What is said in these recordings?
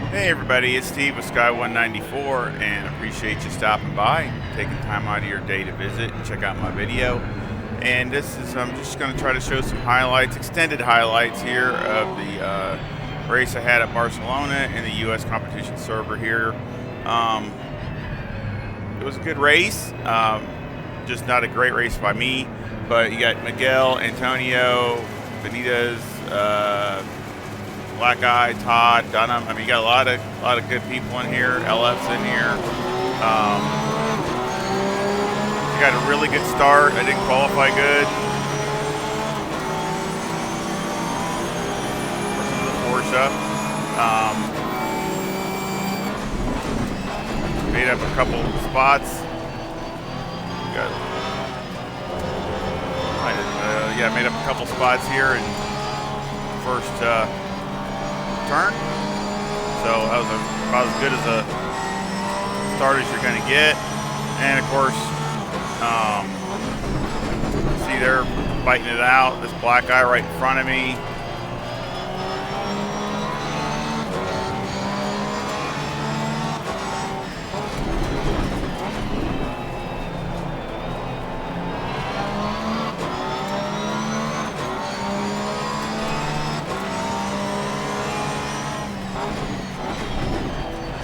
Hey everybody, it's Steve with Sky 194 and appreciate you stopping by, taking time out of your day to visit and check out my video. And I'm just going to try to show some highlights, extended highlights here of the race I had at Barcelona in the U.S. competition server here. It was a good race, just not a great race by me, but you got Miguel, Antonio, Benitez, Black Eye, Todd, Dunham. I mean, you got a lot of good people in here. LF's in here. You got a really good start. I didn't qualify good. Porsche. Made up a couple spots. Made up a couple spots here in first turn. So that was about as good as a start as you're going to get. And of course, see they're fighting it out. This black guy right in front of me.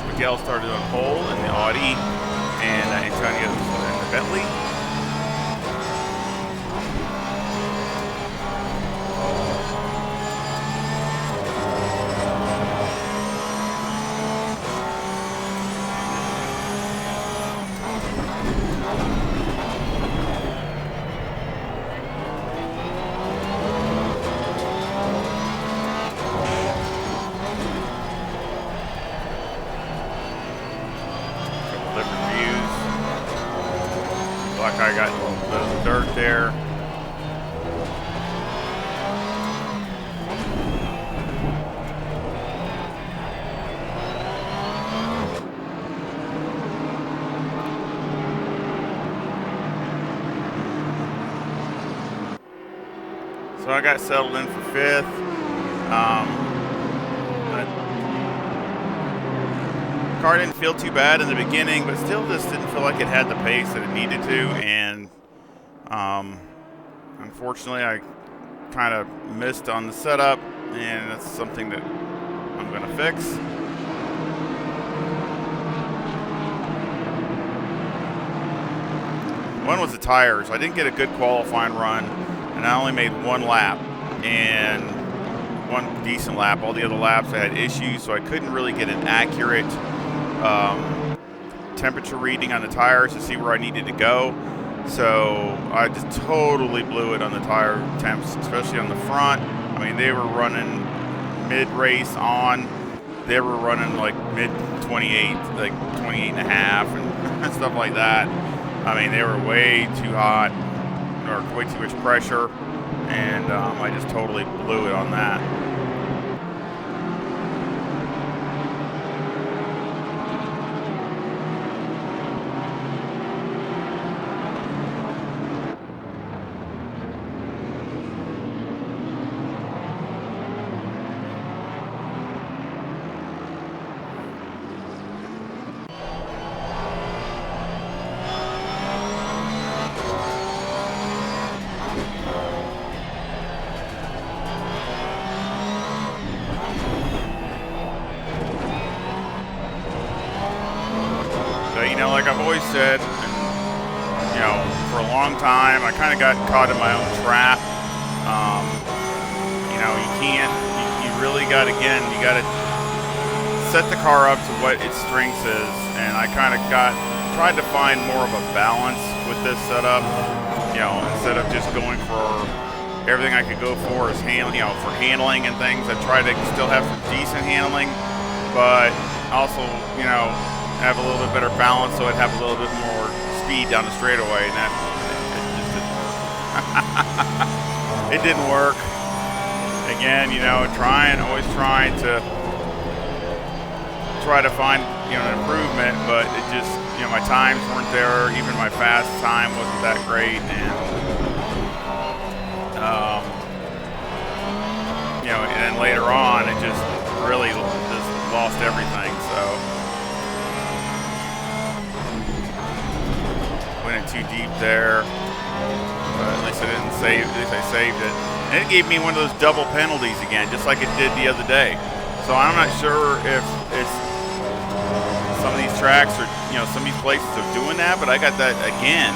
Miguel started on pole in the Audi, and Antonio in the Bentley. I got a little bit of dirt there. So I got settled in for fifth. The car didn't feel too bad in the beginning, but still just didn't feel like it had the pace that it needed to, and unfortunately I kind of missed on the setup, and that's something that I'm going to fix. One was the tires. I didn't get a good qualifying run, and I only made one lap, and one decent lap. All the other laps I had issues, so I couldn't really get an accurate temperature reading on the tires to see where I needed to go. So I just totally blew it on the tire temps, especially on the front. I mean, they were running mid-race on. They were running like mid-28, like 28 and a half and stuff like that. I mean, they were way too hot, or way too much pressure, and I just totally blew it on that. You know, like I've always said, you know, for a long time, I kind of got caught in my own trap. You know, you really got, again, you got to set the car up to what its strengths is, and I kind of tried to find more of a balance with this setup. You know, instead of just going for everything I could go for is for handling and things. I tried to still have some decent handling, but also, you know, have a little bit better balance so I'd have a little bit more speed down the straightaway, and that it didn't work. Again, you know, always trying to find, you know, an improvement, but it just, you know, my times weren't there. Even my fast time wasn't that great, and you know, and then later on, it just really just lost lost everything, so went in too deep there. But at least I didn't save. At least I saved it, and it gave me one of those double penalties again, just like it did the other day. So I'm not sure if it's some of these tracks or some of these places are doing that, but I got that again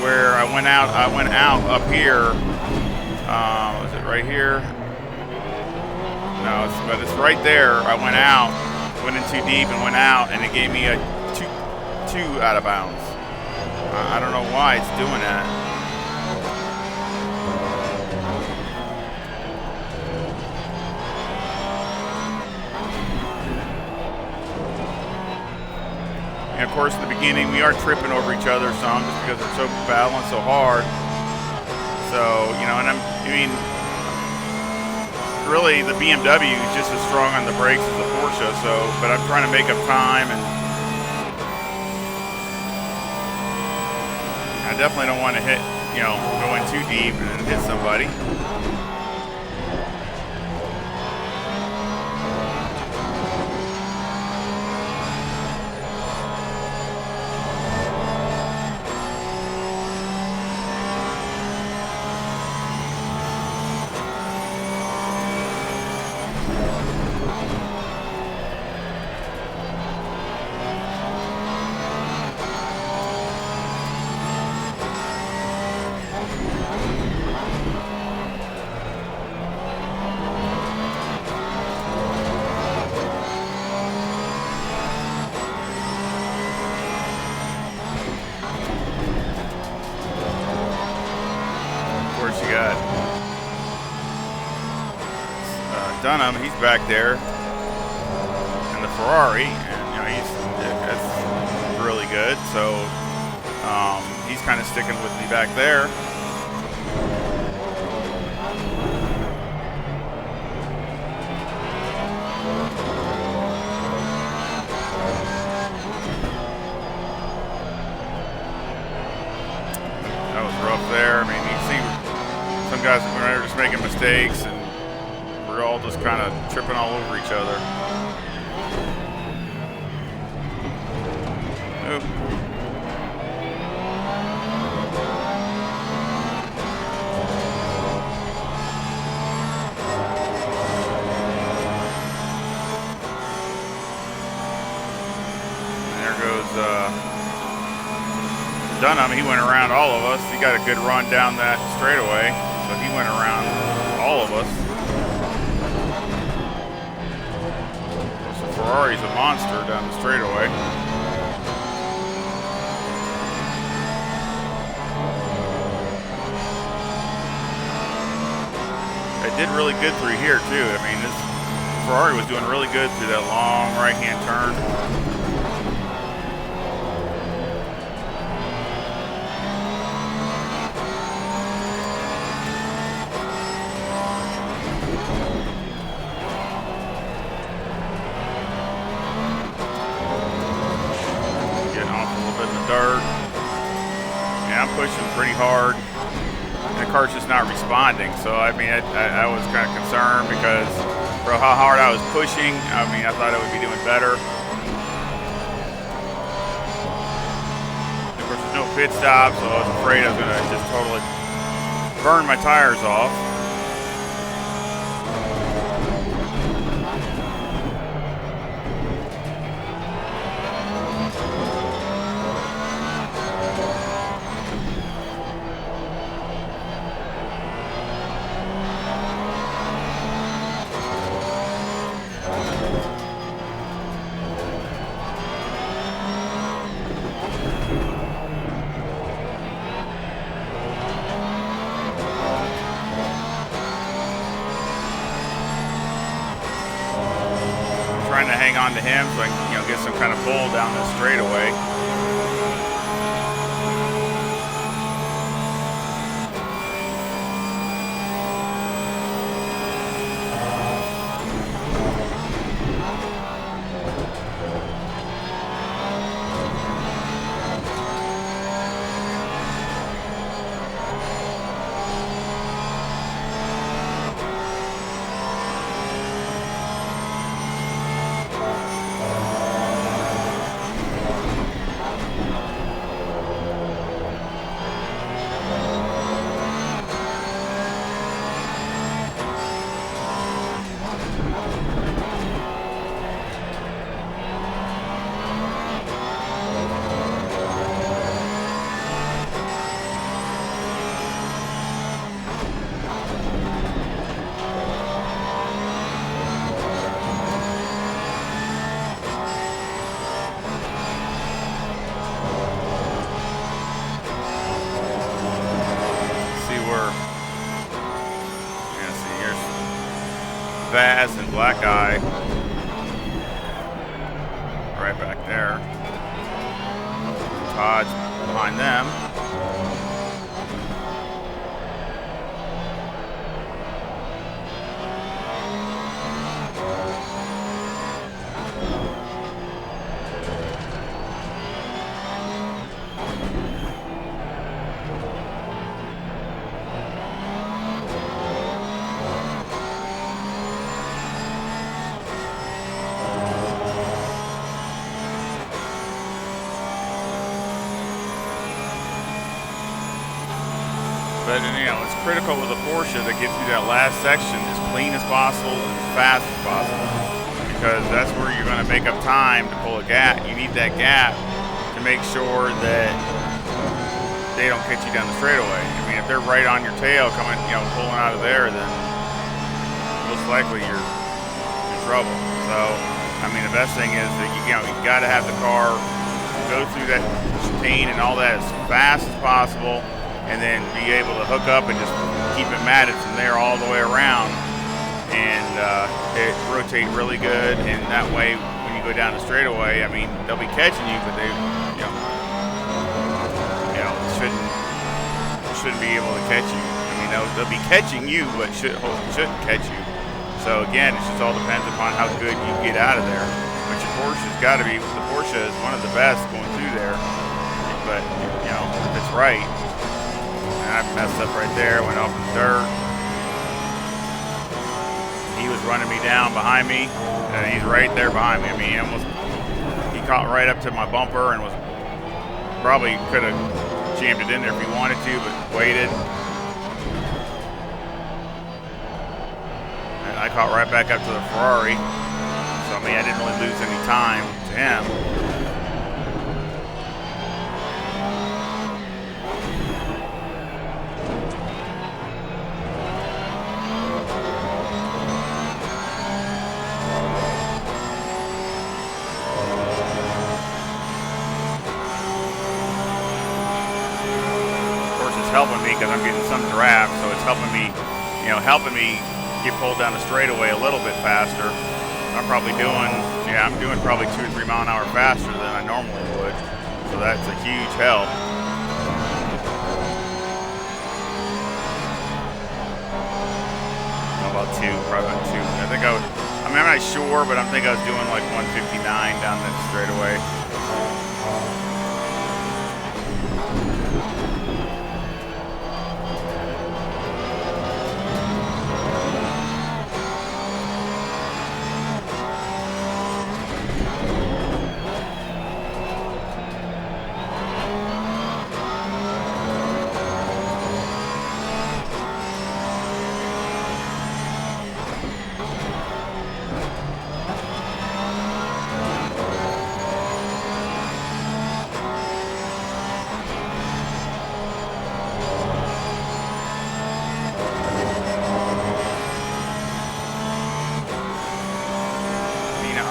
where I went out up here. Was it right here? No, but it's right there. I went in too deep and went out, and it gave me a two out of bounds. I don't know why it's doing that. And of course, in the beginning, we are tripping over each other some just because they're so balanced so hard. So, and really the BMW is just as strong on the brakes as the Porsche. So, but I'm trying to make up time, and I definitely don't want to hit, go in too deep and hit somebody. Dunham, he's back there in the Ferrari, and that's really good. So he's kind of sticking with me back there. That was rough there. I mean, you see some guys are just making mistakes, and we're all just kind of tripping all over each other. Oop. There goes Dunham. He went around all of us. He got a good run down that straightaway, so he went around all of us. Ferrari's a monster down the straightaway. It did really good through here too. I mean, this Ferrari was doing really good through that long right-hand turn. Dirt. Yeah, I'm pushing pretty hard. And the car's just not responding. So I mean, I was kind of concerned because for how hard I was pushing, I mean, I thought it would be doing better. Of course, there's no pit stop, so I was afraid I was going to just totally burn my tires off. Trying to hang on to him so I can, get some kind of pull down this straightaway. guy back there. Todd's behind them. But, you know, it's critical with a Porsche to get through that last section as clean as possible and as fast as possible, because that's where you're going to make up time to pull a gap. You need that gap to make sure that they don't catch you down the straightaway. I mean, if they're right on your tail coming, you know, pulling out of there, then most likely you're in trouble. So, I mean, the best thing is that you got to have the car go through that chicane and all that as fast as possible, and then be able to hook up and just keep it matted from there all the way around, and it rotate really good. And that way, when you go down the straightaway, I mean, they'll be catching you, but they, shouldn't be able to catch you. I mean, they'll be catching you, but shouldn't catch you. So again, it just all depends upon how good you get out of there. But your Porsche's got to be. The Porsche is one of the best going through there. But you know, if it's right. I messed up right there, went off the dirt. He was running me down behind me, and he's right there behind me. I mean, he caught right up to my bumper and was probably could have jammed it in there if he wanted to, but waited. And I caught right back up to the Ferrari. So, I mean, I didn't really lose any time to him. Helping me because I'm getting some draft, so it's helping me get pulled down the straightaway a little bit faster. I'm doing probably 2 or 3 mile an hour faster than I normally would, so that's a huge help. About 2, probably about 2. I'm not sure, but I think I was doing like 159 down that straightaway.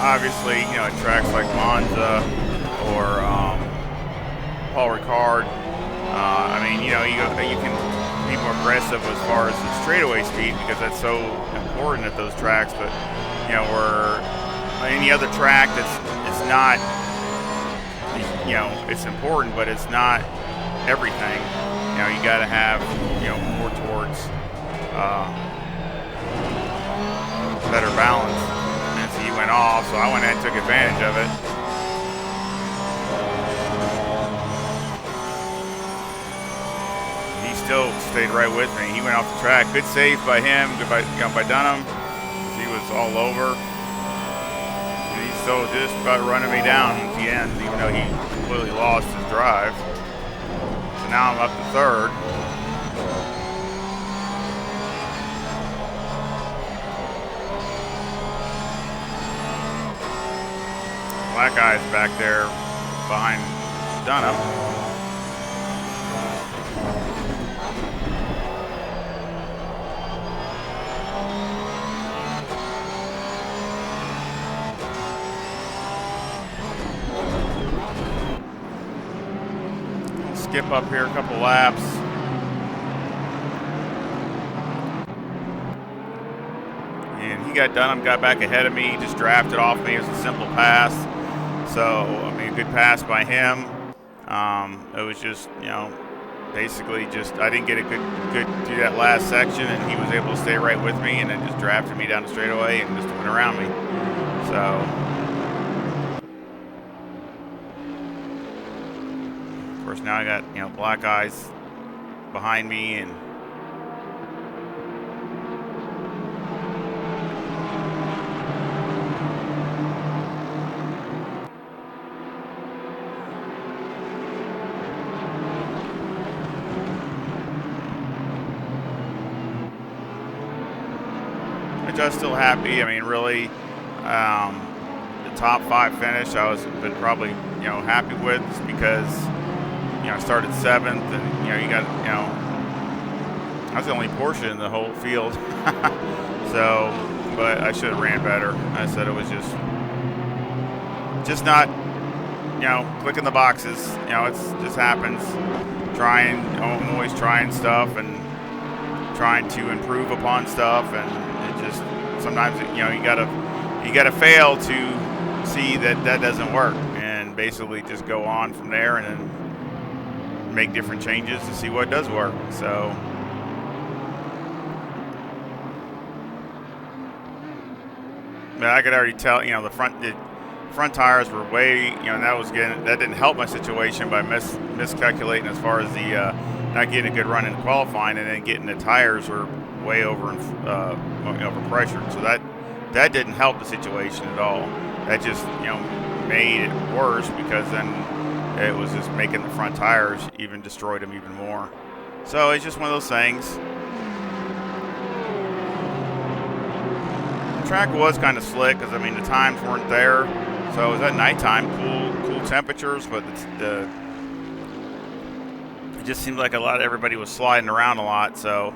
Obviously, you know, at tracks like Monza or Paul Ricard, I mean, you know, you can be more aggressive as far as the straightaway speed because that's so important at those tracks. But you know, where any other track it's not, you know, it's important, but it's not everything. You know, you got to have, you know, more towards better balance. He went off, so I went ahead and took advantage of it. He still stayed right with me. He went off the track. Good save by him, by Dunham. He was all over. And he's still just about running me down at the end, even though he completely lost his drive. So now I'm up to third. Black guy's back there behind Dunham. Skip up here a couple laps. And he got Dunham, got back ahead of me, just drafted off me. It was a simple pass. So, I mean, a good pass by him. It was just, basically just I didn't get a good through that last section, and he was able to stay right with me, and then just drafted me down the straightaway and just went around me. So, of course, now I got black eyes behind me, and I'm still happy. I mean, really, the top 5 finish I was been probably happy with, just because I started 7th, and you got I was the only Porsche in the whole field. So, but I should have ran better. I said it was just not clicking the boxes. It's just happens. I'm always trying stuff and trying to improve upon stuff, and it just sometimes you gotta fail to see that doesn't work, and basically just go on from there and then make different changes to see what does work. So but I could already tell the front tires were way that didn't help my situation by miscalculating as far as the not getting a good run in qualifying, and then getting the tires were way over pressured. So that didn't help the situation at all. That just made it worse, because then it was just making the front tires even destroyed them even more. So it's just one of those things. The track was kind of slick, because I mean the times weren't there, so it was at nighttime, cool temperatures, but it just seemed like everybody was sliding around a lot. So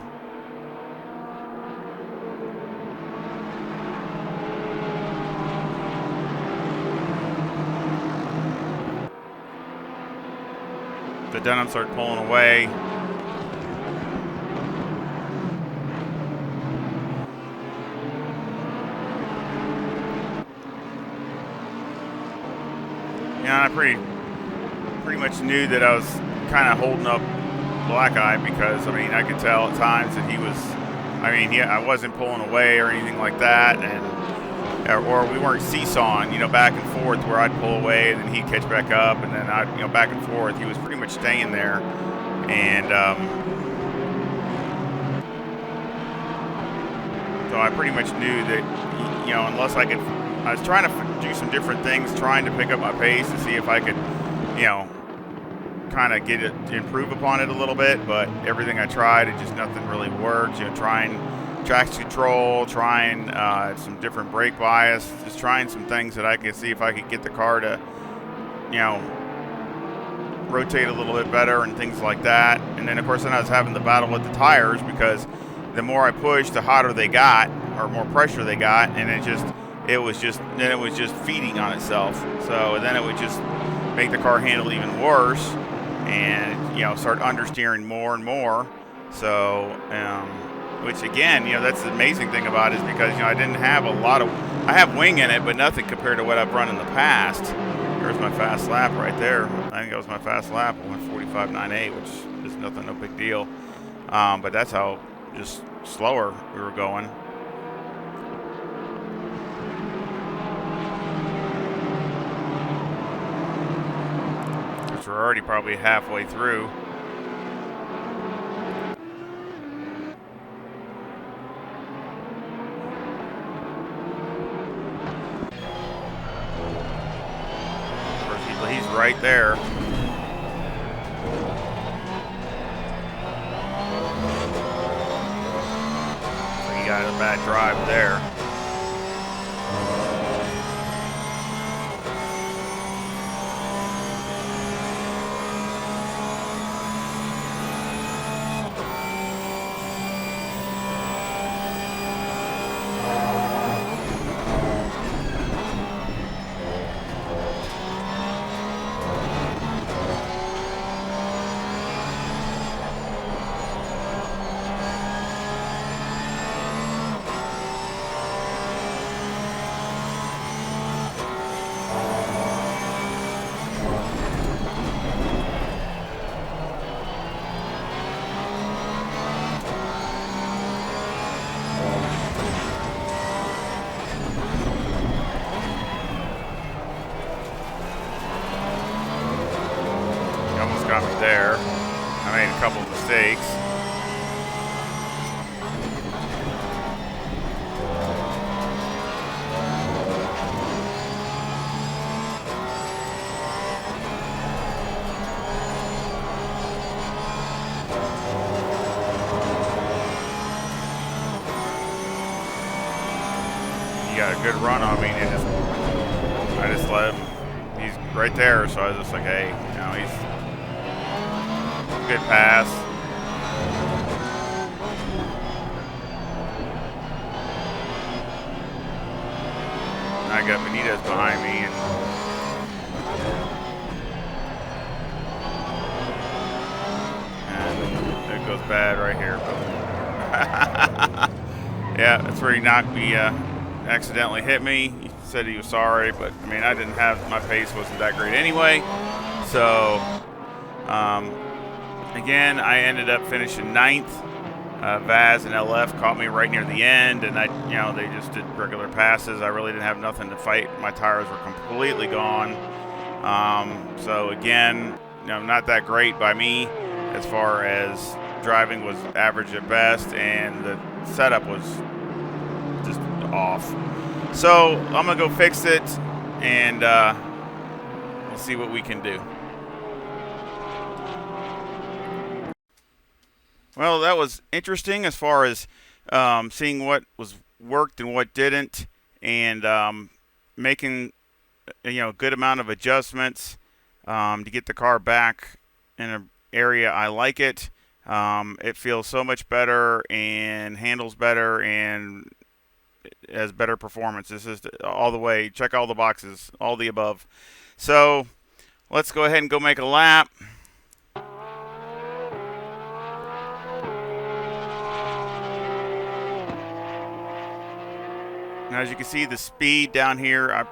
the Dunham started pulling away. I pretty much knew that I was kind of holding up Black Eye, because I mean I could tell at times that he was. I mean I wasn't pulling away or anything like that, or we weren't seesawing, back and forth, where I'd pull away and then he'd catch back up, and then I'd, back and forth. He was pretty much staying there, and so I pretty much knew that, unless I was trying to do some different things, trying to pick up my pace to see if I could, kind of get it, improve upon it a little bit. But everything I tried, nothing really worked. Trying traction control, trying some different brake bias, just trying some things that I could see if I could get the car to, rotate a little bit better and things like that. And then of course then I was having the battle with the tires, because the more I pushed, the hotter they got, or more pressure they got, and it was just feeding on itself. So then it would just make the car handle even worse, and start understeering more and more. So which again, that's the amazing thing about it, is because I didn't have I have wing in it, but nothing compared to what I've run in the past. There's my fast lap right there. I think that was my fast lap. I went 45.98, which is nothing, no big deal. But that's how just slower we were going. Which we're already probably halfway through. He's right there. So he got a bad drive there. mistakes. He got a good run on me, and I just let him. He's right there, so I was just like, hey, you know, he's good pass. I got Benitez behind me, and it goes bad right here. Yeah, that's where he knocked me, accidentally hit me. He said he was sorry, but I mean, I didn't have, my pace wasn't that great anyway. So, again, I ended up finishing 9th. Vaz and LF caught me right near the end, and they just did regular passes. I really didn't have nothing to fight. My tires were completely gone. So again, not that great by me as far as driving was average at best, and the setup was just off. So I'm gonna go fix it, and we'll see what we can do. Well, that was interesting as far as seeing what was worked and what didn't, and making a good amount of adjustments to get the car back in an area I like it. It feels so much better and handles better and has better performance. This is all the way. Check all the boxes, all the above. So let's go ahead and go make a lap. Now, as you can see, the speed down here, I'm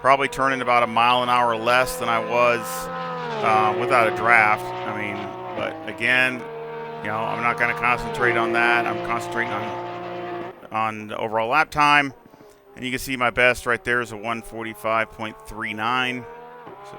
probably turning about a mile an hour less than I was without a draft. I mean, but again, I'm not going to concentrate on that. I'm concentrating on the overall lap time. And you can see my best right there is a 1:45.39. So,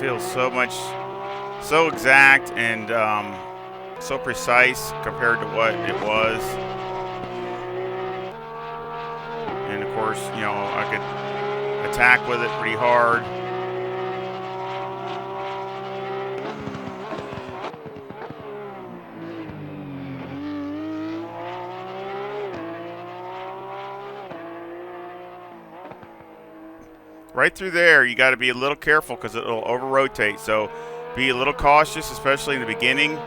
feels so exact and so precise compared to what it was. And of course, I could attack with it pretty hard. Right through there, you got to be a little careful because it'll over-rotate. So be a little cautious, especially in the beginning.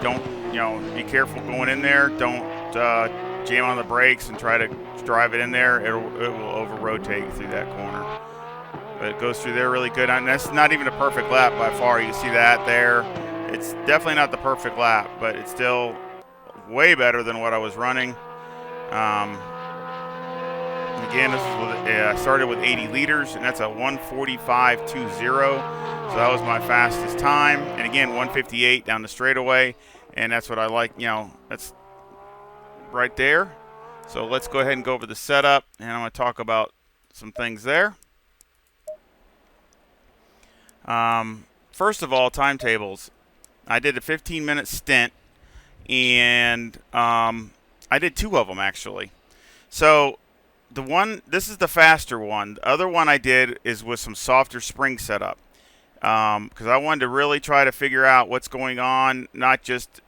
Don't, be careful going in there. Don't jam on the brakes and try to drive it in there. It will over-rotate through that corner. But it goes through there really good. And that's not even a perfect lap by far. You see that there. It's definitely not the perfect lap, but it's still way better than what I was running. Again, I started with 80 liters, and that's a 1:45.20. So that was my fastest time. And again, 1:58 down the straightaway, and that's what I like. That's right there. So let's go ahead and go over the setup, and I'm going to talk about some things there. First of all, timetables. I did a 15-minute stint, and I did 2 of them actually. So this is the faster one. The other one I did is with some softer spring setup, because I wanted to really try to figure out what's going on, not just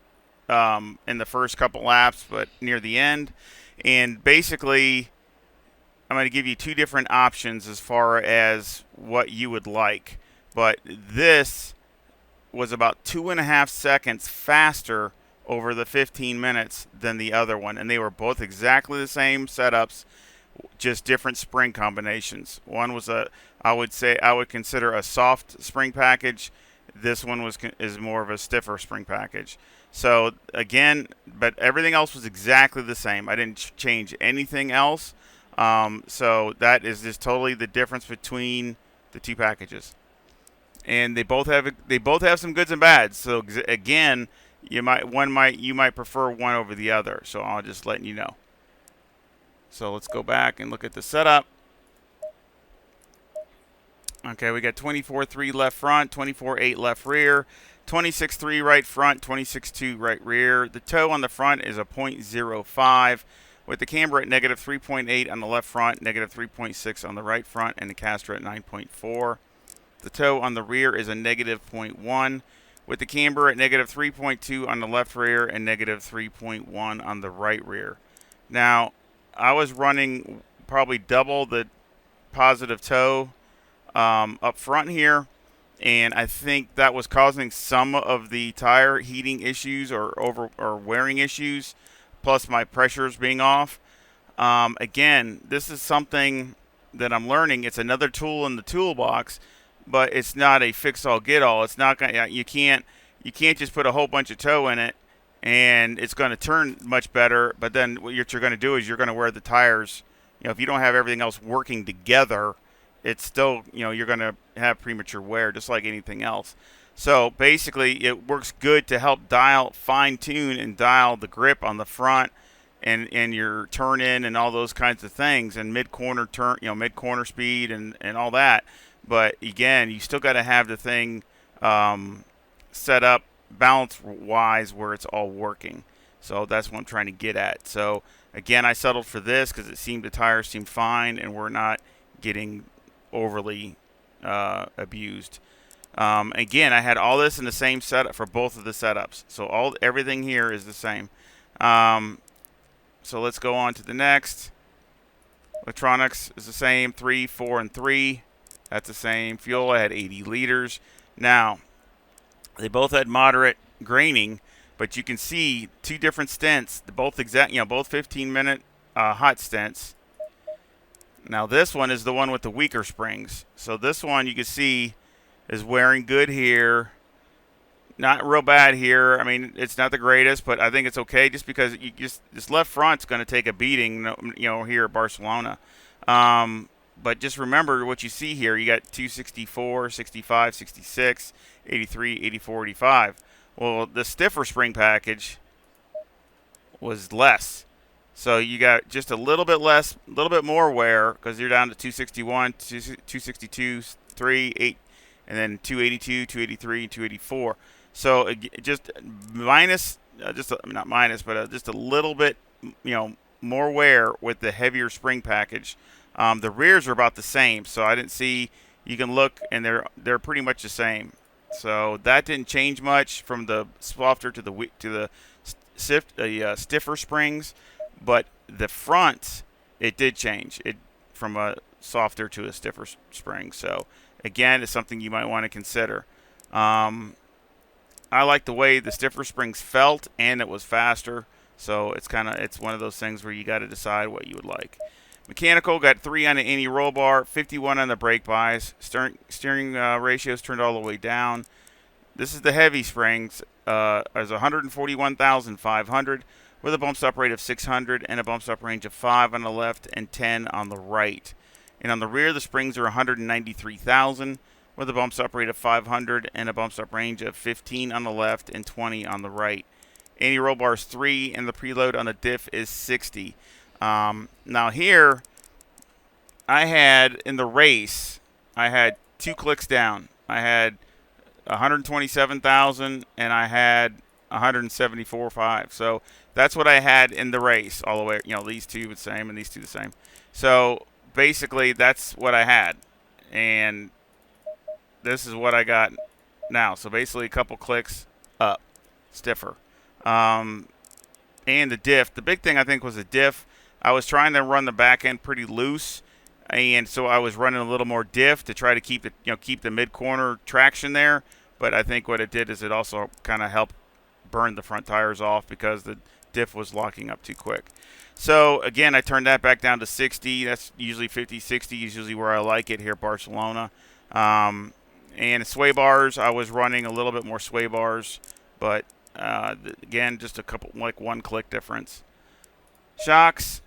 in the first couple laps, but near the end. And basically, I'm going to give you 2 different options as far as what you would like. But this was about 2.5 seconds faster over the 15 minutes than the other one, and they were both exactly the same setups just different spring combinations. One was I would consider a soft spring package. This one is more of a stiffer spring package. So again, but everything else was exactly the same. I didn't change anything else. So that is just totally the difference between the two packages. And they both have some goods and bads. So again, you might prefer one over the other. So I'll just letting you know. So let's go back and look at the setup. Okay, we got 24.3 left front, 24.8 left rear, 26.3 right front, 26.2 right rear. The toe on the front is a 0.05 with the camber at negative 3.8 on the left front, negative 3.6 on the right front, and the caster at 9.4. The toe on the rear is a negative 0.1 with the camber at negative 3.2 on the left rear and negative 3.1 on the right rear. Now, I was running probably double the positive toe up front here, and I think that was causing some of the tire heating issues or wearing issues, plus my pressures being off. Again, this is something that I'm learning. It's another tool in the toolbox, but it's not a fix-all, get-all. It's not gonna, you can't just put a whole bunch of toe in it and it's going to turn much better. But then what you're going to do is you're going to wear the tires. If you don't have everything else working together, it's still, you're going to have premature wear, just like anything else. So basically, it works good to help fine-tune and dial the grip on the front and your turn in and all those kinds of things, and mid-corner turn, mid-corner speed and all that. But again, you still got to have the thing set up balance-wise where it's all working. So that's what I'm trying to get at. So again, I settled for this because the tires seemed fine and we're not getting overly abused. Again, I had all this in the same setup for both of the setups. So everything here is the same. So let's go on to the next. Electronics is the same, 3, 4, and 3. That's the same. Fuel, I had 80 liters. Now, they both had moderate graining, but you can see two different stints. Both 15-minute hot stints. Now this one is the one with the weaker springs. So this one you can see is wearing good here. Not real bad here. I mean, it's not the greatest, but I think it's okay just because this left front's going to take a beating, here at Barcelona. But just remember what you see here. You got 264, 65, 66, 83, 84, 85. Well, the stiffer spring package was less. So you got just a little bit less, a little bit more wear because you're down to 261, 262, 3, 8, and then 282, 283, 284. So just minus, not minus, but just a little bit, more wear with the heavier spring package. The rears are about the same, so I didn't see. You can look, and they're pretty much the same. So that didn't change much from the softer to the stiffer springs, but the front it did change it from a softer to a stiffer spring. So again, it's something you might want to consider. I like the way the stiffer springs felt, and it was faster. So it's one of those things where you got to decide what you would like. Mechanical got 3 on the anti-roll bar, 51 on the brake bias. Steering ratios turned all the way down. This is the heavy springs. There's 141,500 with a bump stop rate of 600 and a bump stop range of 5 on the left and 10 on the right. And on the rear, the springs are 193,000 with a bump stop rate of 500 and a bump stop range of 15 on the left and 20 on the right. Anti-roll bar is 3 and the preload on the diff is 60. Now here, I had in the race, I had 2 clicks down. I had 127,000 and I had 174.5. So that's what I had in the race all the way. These two the same and these two the same. So basically, that's what I had, and this is what I got now. So basically, a couple clicks up, stiffer, and the diff. The big thing I think was the diff. I was trying to run the back end pretty loose, and so I was running a little more diff to try to keep the mid corner traction there. But I think what it did is it also kind of helped burn the front tires off because the diff was locking up too quick. So again, I turned that back down to 60. That's usually 50, 60 is usually where I like it here at Barcelona. And sway bars, I was running a little bit more sway bars, but again, just a couple, like 1 click difference. Shocks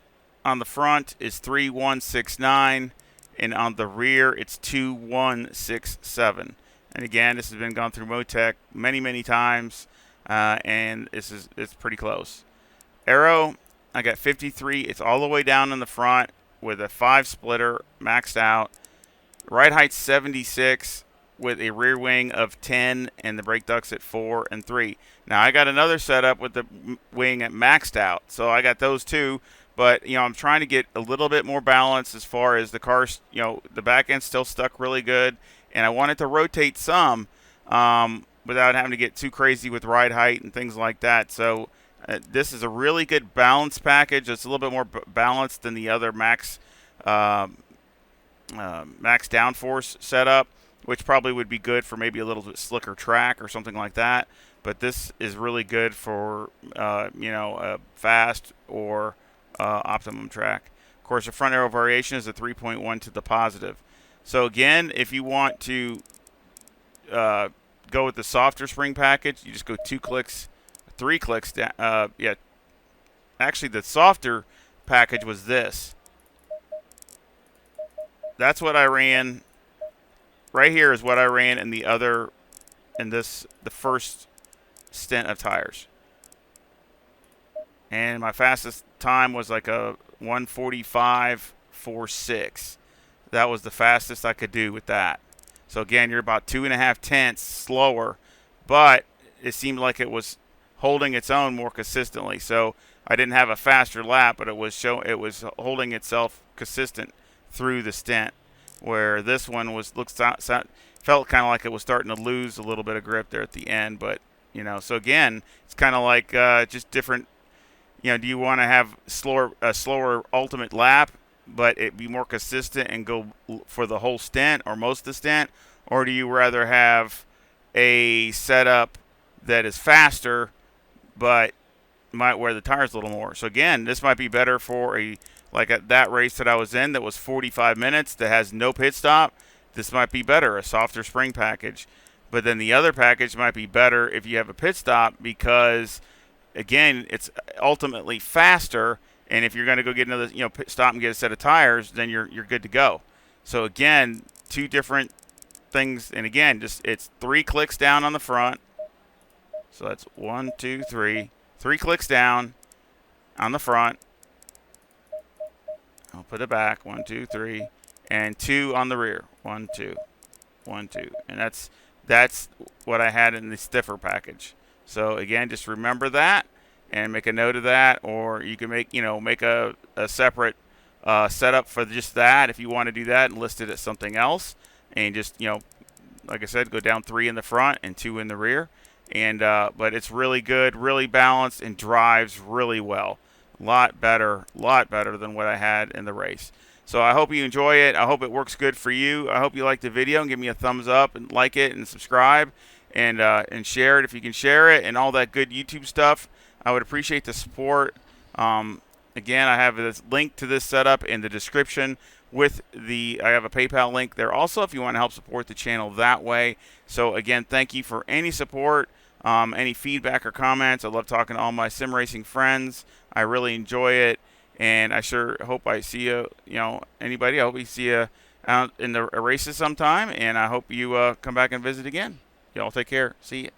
on the front is 3169, and on the rear it's 2167. And again, this has been gone through Motec many times, and it's pretty close. Aero, I got 53. It's all the way down in the front with a 5 splitter maxed out. Ride height 76 with a rear wing of 10 and the brake ducts at 4 and 3. Now I got another setup with the wing at maxed out, so I got those too. But I'm trying to get a little bit more balance as far as the car's, the back end's still stuck really good, and I wanted to rotate some without having to get too crazy with ride height and things like that. So this is a really good balance package. It's a little bit more balanced than the other max downforce setup, which probably would be good for maybe a little bit slicker track or something like that. But this is really good for a fast or optimum track. Of course, the front aero variation is a 3.1 to the positive. So again, if you want to go with the softer spring package, you just go 2 clicks, 3 clicks down. Actually, the softer package was this. That's what I ran. Right here is what I ran in the first stint of tires. And my fastest time was like a 1:45.46. That was the fastest I could do with that. So again, you're about 2.5 tenths slower, but it seemed like it was holding its own more consistently. So I didn't have a faster lap, but it was holding itself consistent through the stint. Where this one felt kind of like it was starting to lose a little bit of grip there at the end, but so again, it's kind of like just different. Do you want to have a slower ultimate lap, but it be more consistent and go for the whole stint or most of the stint, or do you rather have a setup that is faster, but might wear the tires a little more? So again, this might be better for that race that I was in that was 45 minutes that has no pit stop. This might be better, a softer spring package. But then the other package might be better if you have a pit stop because, again, it's ultimately faster. And if you're going to go get another, pit stop and get a set of tires, then you're good to go. So again, 2 different things. And again, it's 3 clicks down on the front. So that's 1, 2, 3. 3 clicks down on the front. I'll put it back. 1, 2, 3, and 2 on the rear. 1, 2, 1, 2, and that's what I had in the stiffer package. So again, just remember that and make a note of that, or you can make a separate setup for just that if you want to do that and list it as something else, and just like I said, go down 3 in the front and 2 in the rear, and but it's really good, really balanced, and drives really well. Lot better than what I had in the race. So I hope you enjoy it. I hope it works good for you. I hope you like the video and give me a thumbs up and like it and subscribe and share it if you can share it and all that good YouTube stuff. I would appreciate the support. Again, I have this link to this setup in the description I have a PayPal link there also if you want to help support the channel that way. So again, thank you for any support. Any feedback or comments. I love talking to all my sim racing friends. I really enjoy it, and I sure hope I see anybody. I hope we see you out in the races sometime, and I hope you come back and visit again. Y'all take care. See ya.